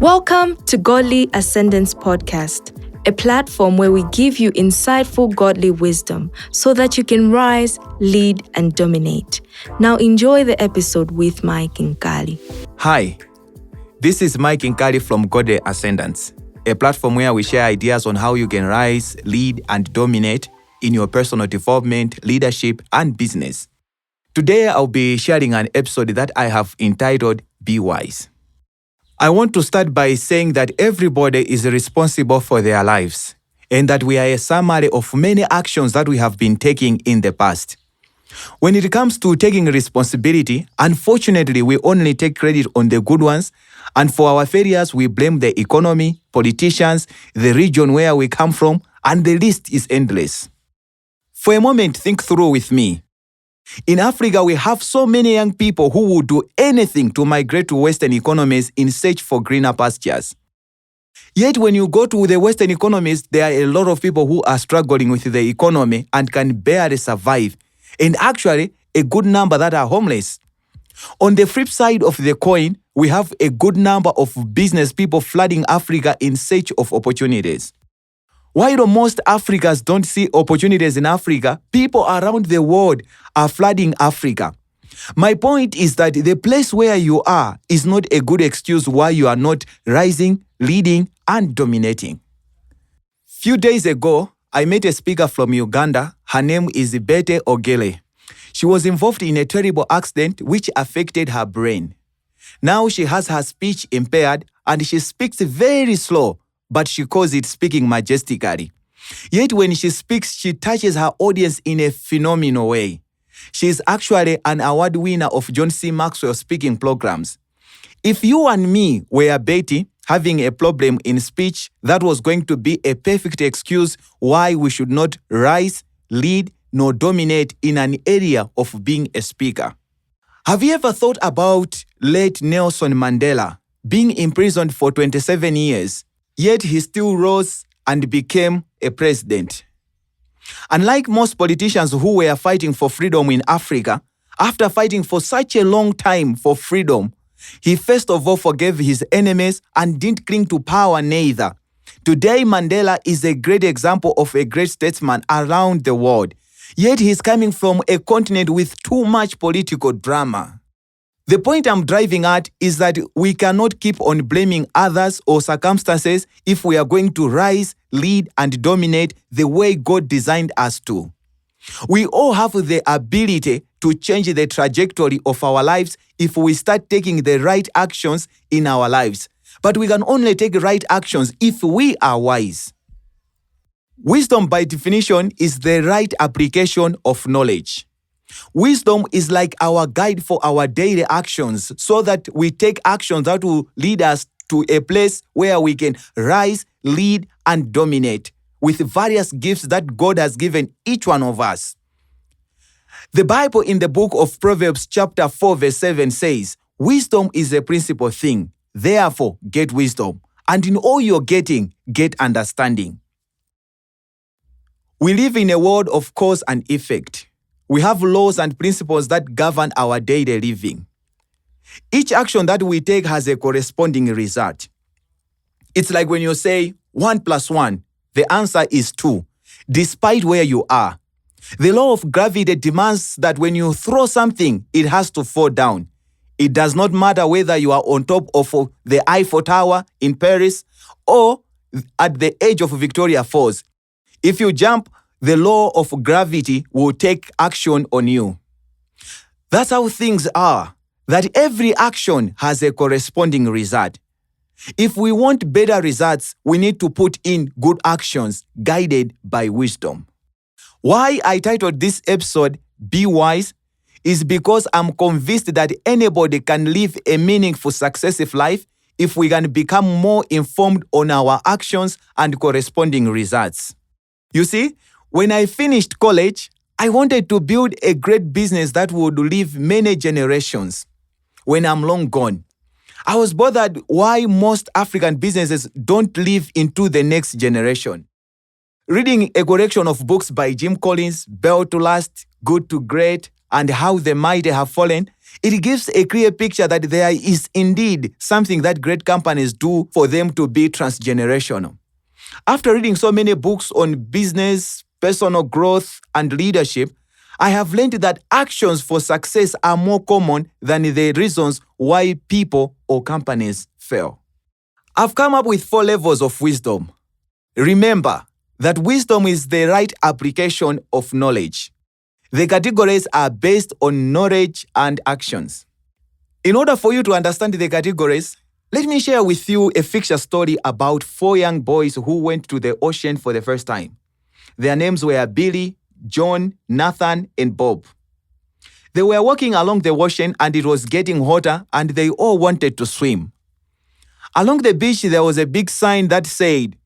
Welcome to Godly Ascendants podcast, a platform where we give you insightful godly wisdom so that you can rise, lead, and dominate. Now enjoy the episode with Mike Mkali. Hi, this is Mike Mkali from Godly Ascendants, a platform where we share ideas on how you can rise, lead, and dominate in your personal development, leadership, and business. Today, I'll be sharing an episode that I have entitled Be Wise. I want to start by saying that everybody is responsible for their lives and that we are a summary of many actions that we have been taking in the past. When it comes to taking responsibility, unfortunately, we only take credit on the good ones, and for our failures, we blame the economy, politicians, the region where we come from, and the list is endless. For a moment, think through with me. In Africa, we have so many young people who would do anything to migrate to Western economies in search for greener pastures. Yet when you go to the Western economies, there are a lot of people who are struggling with the economy and can barely survive, and actually a good number that are homeless. On the flip side of the coin, we have a good number of business people flooding Africa in search of opportunities. While most Africans don't see opportunities in Africa, people around the world are flooding Africa. My point is that the place where you are is not a good excuse why you are not rising, leading, and dominating. Few days ago, I met a speaker from Uganda. Her name is Bete Ogele. She was involved in a terrible accident which affected her brain. Now she has her speech impaired and she speaks very slow, but she calls it speaking majestically. Yet when she speaks, she touches her audience in a phenomenal way. She is actually an award winner of John C. Maxwell speaking programs. If you and me were Betty having a problem in speech, that was going to be a perfect excuse why we should not rise, lead, nor dominate in an area of being a speaker. Have you ever thought about late Nelson Mandela being imprisoned for 27 years? Yet he still rose and became a president. Unlike most politicians who were fighting for freedom in Africa, after fighting for such a long time for freedom, he first of all forgave his enemies and didn't cling to power neither. Today, Mandela is a great example of a great statesman around the world. Yet he is coming from a continent with too much political drama. The point I'm driving at is that we cannot keep on blaming others or circumstances if we are going to rise, lead, and dominate the way God designed us to. We all have the ability to change the trajectory of our lives if we start taking the right actions in our lives. But we can only take right actions if we are wise. Wisdom, by definition, is the right application of knowledge. Wisdom is like our guide for our daily actions so that we take actions that will lead us to a place where we can rise, lead, and dominate with various gifts that God has given each one of us. The Bible in the book of Proverbs chapter 4 verse 7 says, "Wisdom is a principal thing, therefore get wisdom, and in all you're getting, get understanding." We live in a world of cause and effect. We have laws and principles that govern our daily living. Each action that we take has a corresponding result. It's like when you say 1 plus 1, the answer is 2, despite where you are. The law of gravity demands that when you throw something, it has to fall down. It does not matter whether you are on top of the Eiffel Tower in Paris or at the edge of Victoria Falls. If you jump, the law of gravity will take action on you. That's how things are, that every action has a corresponding result. If we want better results, we need to put in good actions guided by wisdom. Why I titled this episode, Be Wise, is because I'm convinced that anybody can live a meaningful, successful life if we can become more informed on our actions and corresponding results. You see, when I finished college, I wanted to build a great business that would live many generations. When I'm long gone, I was bothered why most African businesses don't live into the next generation. Reading a collection of books by Jim Collins, Built to Last, Good to Great, and how they might have fallen, it gives a clear picture that there is indeed something that great companies do for them to be transgenerational. After reading so many books on business, personal growth, and leadership, I have learned that actions for success are more common than the reasons why people or companies fail. I've come up with 4 levels of wisdom. Remember that wisdom is the right application of knowledge. The categories are based on knowledge and actions. In order for you to understand the categories, let me share with you a fiction story about 4 young boys who went to the ocean for the first time. Their names were Billy, John, Nathan, and Bob. They were walking along the ocean and it was getting hotter and they all wanted to swim. Along the beach, there was a big sign that said,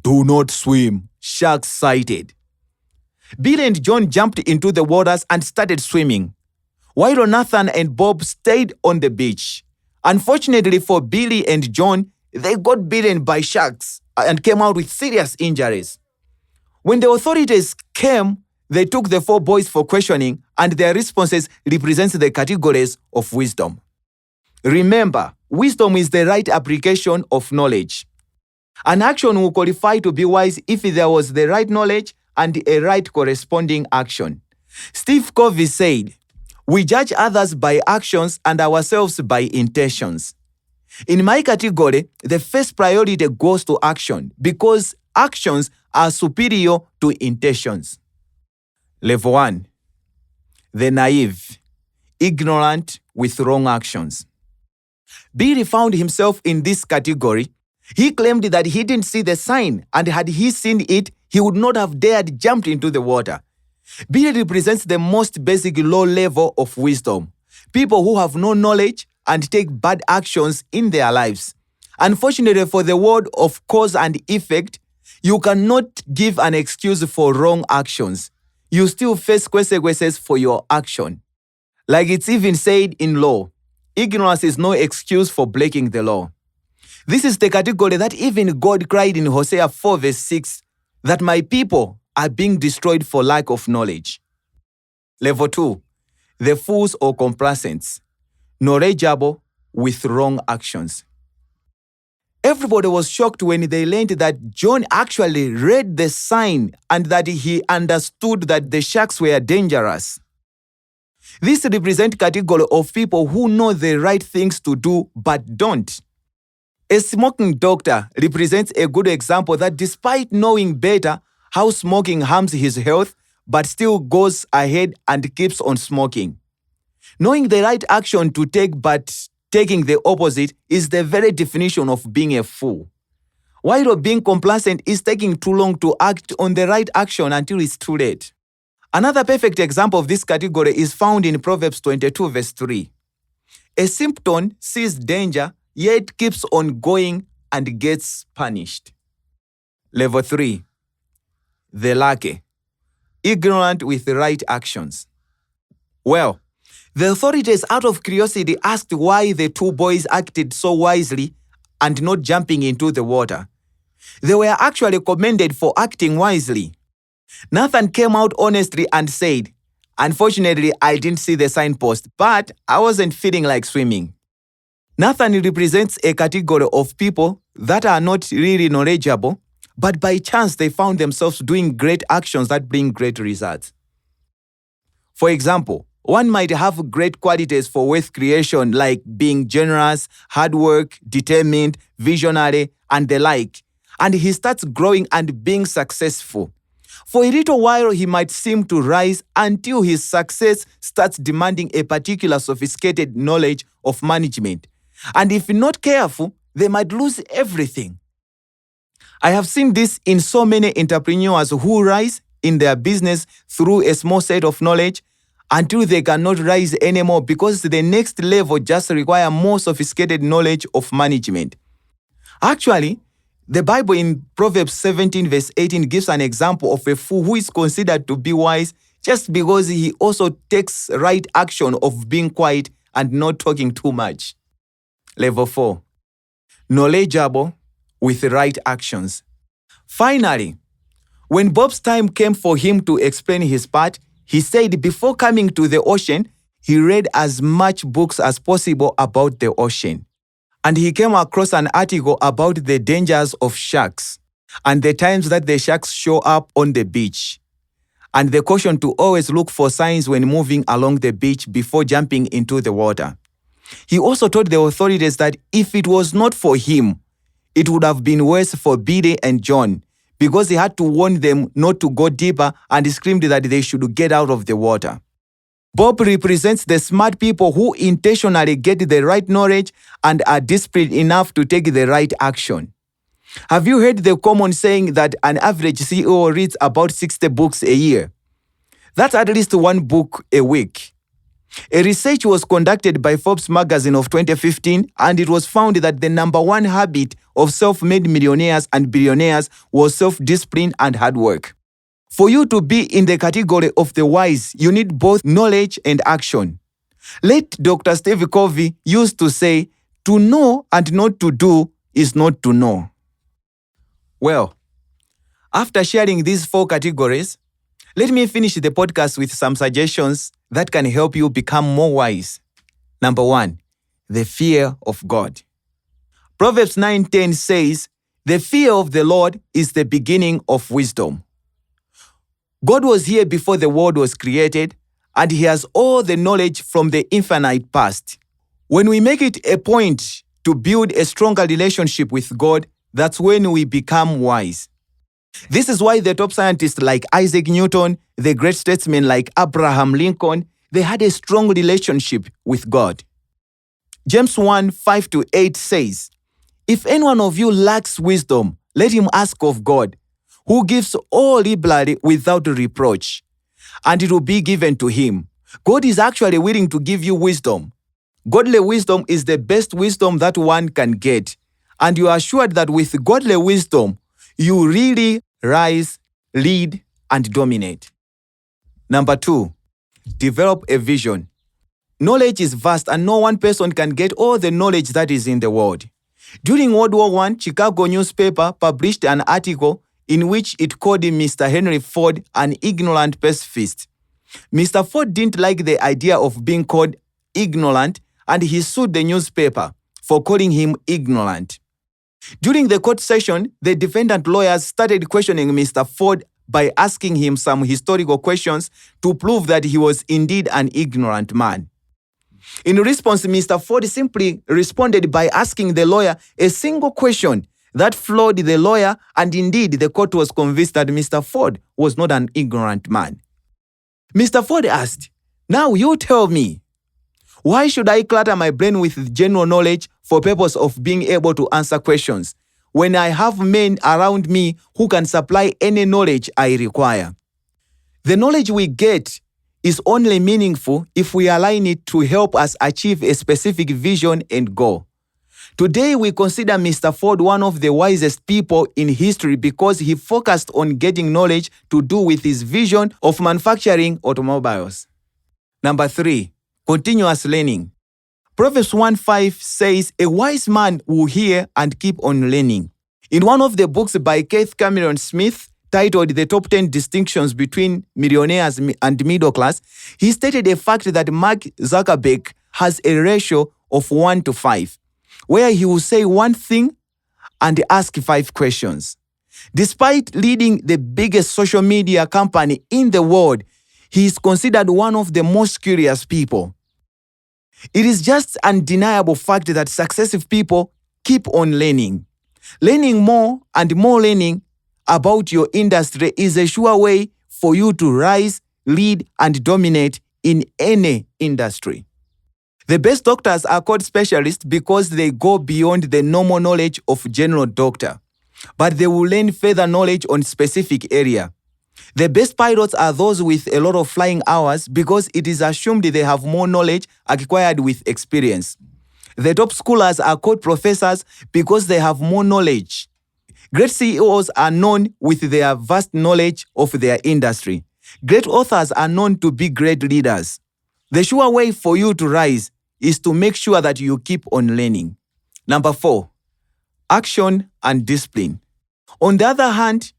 "Do not swim, sharks sighted." Billy and John jumped into the waters and started swimming, while Nathan and Bob stayed on the beach. Unfortunately for Billy and John, they got bitten by sharks and came out with serious injuries. When the authorities came, they took the 4 boys for questioning, and their responses represent the categories of wisdom. Remember, wisdom is the right application of knowledge. An action will qualify to be wise if there was the right knowledge and a right corresponding action. Steve Covey said, "We judge others by actions and ourselves by intentions." In my category, the first priority goes to action because actions are superior to intentions. Level 1. The naive, ignorant with wrong actions. Billy found himself in this category. He claimed that he didn't see the sign, and had he seen it, he would not have dared jump into the water. Billy represents the most basic low level of wisdom. People who have no knowledge and take bad actions in their lives. Unfortunately for the world of cause and effect, you cannot give an excuse for wrong actions. You still face consequences for your action. Like it's even said in law, ignorance is no excuse for breaking the law. This is the category that even God cried in Hosea 4 verse 6, that my people are being destroyed for lack of knowledge. Level 2. The fools or complacents, knowledgeable with wrong actions. Everybody was shocked when they learned that John actually read the sign and that he understood that the sharks were dangerous. This represents category of people who know the right things to do but don't. A smoking doctor represents a good example that despite knowing better how smoking harms his health, but still goes ahead and keeps on smoking. Knowing the right action to take but taking the opposite is the very definition of being a fool. While being complacent is taking too long to act on the right action until it's too late. Another perfect example of this category is found in Proverbs 22 verse 3. A simpleton sees danger, yet keeps on going and gets punished. Level 3. The lucky, ignorant with the right actions. Well, the authorities out of curiosity asked why the 2 boys acted so wisely and not jumping into the water. They were actually commended for acting wisely. Nathan came out honestly and said, "Unfortunately, I didn't see the signpost, but I wasn't feeling like swimming." Nathan represents a category of people that are not really knowledgeable, but by chance they found themselves doing great actions that bring great results. For example, one might have great qualities for wealth creation like being generous, hard work, determined, visionary, and the like, and he starts growing and being successful. For a little while, he might seem to rise until his success starts demanding a particular sophisticated knowledge of management. And if not careful, they might lose everything. I have seen this in so many entrepreneurs who rise in their business through a small set of knowledge until they cannot rise anymore because the next level just requires more sophisticated knowledge of management. Actually, the Bible in Proverbs 17 verse 18 gives an example of a fool who is considered to be wise just because he also takes right action of being quiet and not talking too much. Level 4. Knowledgeable with right actions. Finally, when Bob's time came for him to explain his part, He said before coming to the ocean, he read as much books as possible about the ocean. And he came across an article about the dangers of sharks and the times that the sharks show up on the beach, and the caution to always look for signs when moving along the beach before jumping into the water. He also told the authorities that if it was not for him, it would have been worse for Billy and John, because he had to warn them not to go deeper and screamed that they should get out of the water. Bob represents the smart people who intentionally get the right knowledge and are disciplined enough to take the right action. Have you heard the common saying that an average CEO reads about 60 books a year? That's at least one book a week. A research was conducted by Forbes magazine of 2015, and it was found that the number one habit of self-made millionaires and billionaires was self-discipline and hard work. For you to be in the category of the wise, you need both knowledge and action. Late Dr. Steve Covey used to say, "To know and not to do is not to know." Well, after sharing these 4 categories, let me finish the podcast with some suggestions that can help you become more wise. Number 1, the fear of God. Proverbs 9:10 says, "The fear of the Lord is the beginning of wisdom." God was here before the world was created, and he has all the knowledge from the infinite past. When we make it a point to build a stronger relationship with God, that's when we become wise. This is why the top scientists like Isaac Newton, the great statesmen like Abraham Lincoln, they had a strong relationship with God. James 1:5-8 says, "If any one of you lacks wisdom, let him ask of God, who gives all liberally without reproach, and it will be given to him." God is actually willing to give you wisdom. Godly wisdom is the best wisdom that one can get, and you are assured that with godly wisdom, you really rise, lead, and dominate. Number 2, develop a vision. Knowledge is vast, and no one person can get all the knowledge that is in the world. During World War I, Chicago newspaper published an article in which it called Mr. Henry Ford an ignorant pacifist. Mr. Ford didn't like the idea of being called ignorant, and he sued the newspaper for calling him ignorant. During the court session, the defendant lawyers started questioning Mr. Ford by asking him some historical questions to prove that he was indeed an ignorant man. In response, Mr. Ford simply responded by asking the lawyer a single question that floored the lawyer, and indeed the court was convinced that Mr. Ford was not an ignorant man. Mr. Ford asked, "Now you tell me, why should I clutter my brain with general knowledge for purpose of being able to answer questions when I have men around me who can supply any knowledge I require?" The knowledge we get is only meaningful if we align it to help us achieve a specific vision and goal. Today, we consider Mr. Ford one of the wisest people in history because he focused on getting knowledge to do with his vision of manufacturing automobiles. Number 3, continuous learning. Proverbs 1:5 says, "A wise man will hear and keep on learning." In one of the books by Keith Cameron Smith, titled "The Top 10 Distinctions Between Millionaires and Middle Class," he stated a fact that Mark Zuckerberg has a ratio of 1:5, where he will say one thing and ask 5 questions. Despite leading the biggest social media company in the world, he is considered one of the most curious people. It is just an undeniable fact that successful people keep on learning. Learning more and more learning about your industry is a sure way for you to rise, lead, and dominate in any industry. The best doctors are called specialists because they go beyond the normal knowledge of general doctor, but they will learn further knowledge on specific area. The best pilots are those with a lot of flying hours because it is assumed they have more knowledge acquired with experience. The top schoolers are called professors because they have more knowledge. Great CEOs are known with their vast knowledge of their industry. Great authors are known to be great leaders. The sure way for you to rise is to make sure that you keep on learning. Number 4, action and discipline. On the other hand,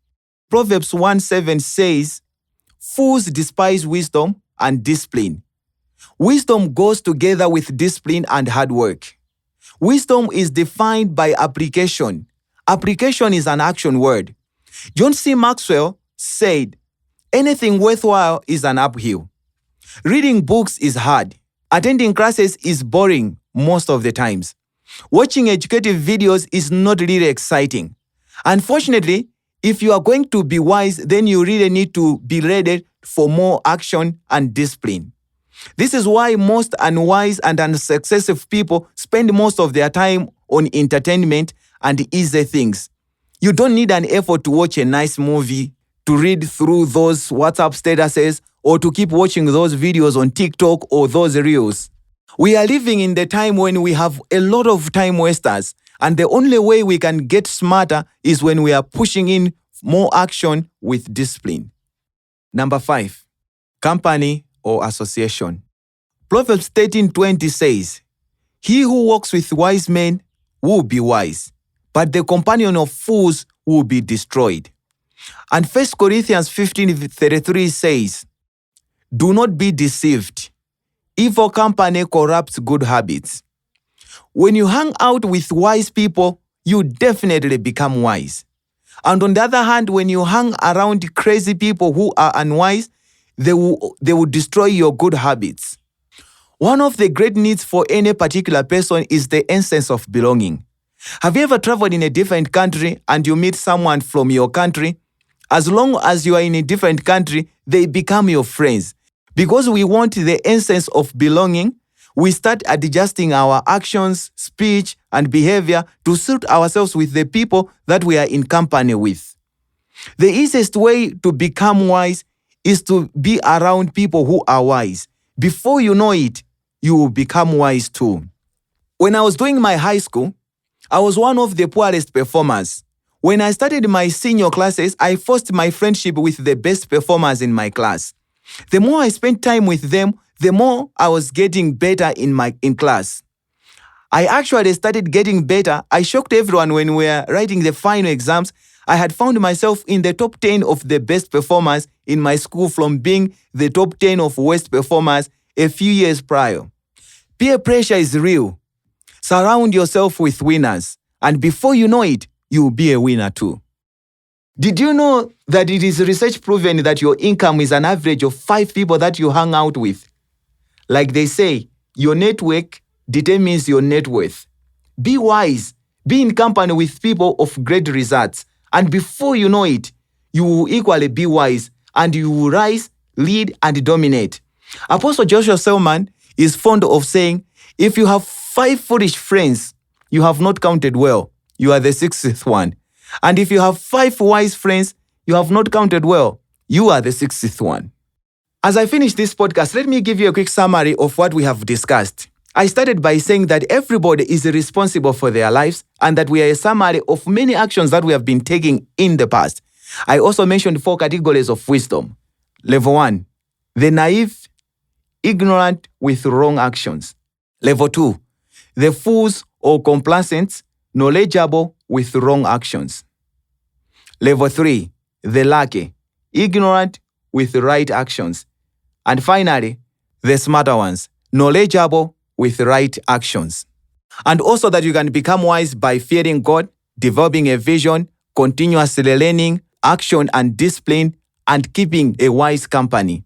Proverbs 1:7 says, Fools despise wisdom and discipline. Wisdom goes together with discipline and hard work. Wisdom is defined by application. Application is an action word. John C. Maxwell said, anything worthwhile is an uphill. Reading books is hard. Attending classes is boring most of the times. Watching educative videos is not really exciting. Unfortunately, if you are going to be wise, then you really need to be ready for more action and discipline. This is why most unwise and unsuccessful people spend most of their time on entertainment and easy things. You don't need an effort to watch a nice movie, to read through those WhatsApp statuses, or to keep watching those videos on TikTok or those reels. We are living in the time when we have a lot of time wasters, and the only way we can get smarter is when we are pushing in more action with discipline. Number 5, company or association. Proverbs 13:20 says, he who walks with wise men will be wise, but the companion of fools will be destroyed. And 1 Corinthians 15:33 says, do not be deceived. Evil company corrupts good habits. When you hang out with wise people, you definitely become wise. And on the other hand, when you hang around crazy people who are unwise, they will destroy your good habits. One of the great needs for any particular person is the sense of belonging. Have you ever traveled in a different country and you meet someone from your country? As long as you are in a different country, they become your friends. Because we want the essence of belonging, we start adjusting our actions, speech, and behavior to suit ourselves with the people that we are in company with. The easiest way to become wise is to be around people who are wise. Before you know it, you will become wise too. When I was doing my high school, I was one of the poorest performers. When I started my senior classes, I forced my friendship with the best performers in my class. The more I spent time with them, the more I was getting better in class. I actually started getting better. I shocked everyone when we were writing the final exams. I had found myself in the top 10 of the best performers in my school from being the top 10 of worst performers a few years prior. Peer pressure is real. Surround yourself with winners, and before you know it, you will be a winner too. Did you know that it is research proven that your income is an average of 5 people that you hang out with? Like they say, your network determines your net worth. Be wise. Be in company with people of great results. And before you know it, you will equally be wise and you will rise, lead, and dominate. Apostle Joshua Selman is fond of saying, if you have 5 foolish friends, you have not counted well. You are the 6th one. And if you have 5 wise friends, you have not counted well. You are the 6th one. As I finish this podcast, let me give you a quick summary of what we have discussed. I started by saying that everybody is responsible for their lives and that we are a summary of many actions that we have been taking in the past. I also mentioned 4 categories of wisdom. Level 1, the naive, ignorant with wrong actions. Level 2, the fools or complacent, knowledgeable with wrong actions. Level 3, the lucky, ignorant with right actions. And finally, the smarter ones, knowledgeable with right actions. And also that you can become wise by fearing God, developing a vision, continuously learning, action and discipline, and keeping a wise company.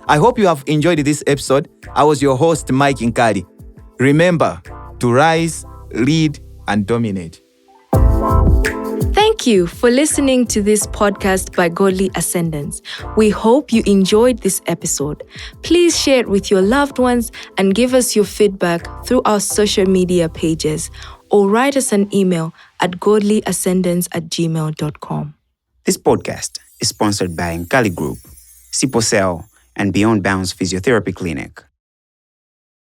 I hope you have enjoyed this episode. I was your host, Mkali. Remember to rise, lead, and dominate. Thank you for listening to this podcast by Godly Ascendants. We hope you enjoyed this episode. Please share it with your loved ones and give us your feedback through our social media pages or write us an email at godlyascendants@gmail.com. This podcast is sponsored by Mkali Group, Sipo Cell, and Beyond Bounds Physiotherapy Clinic.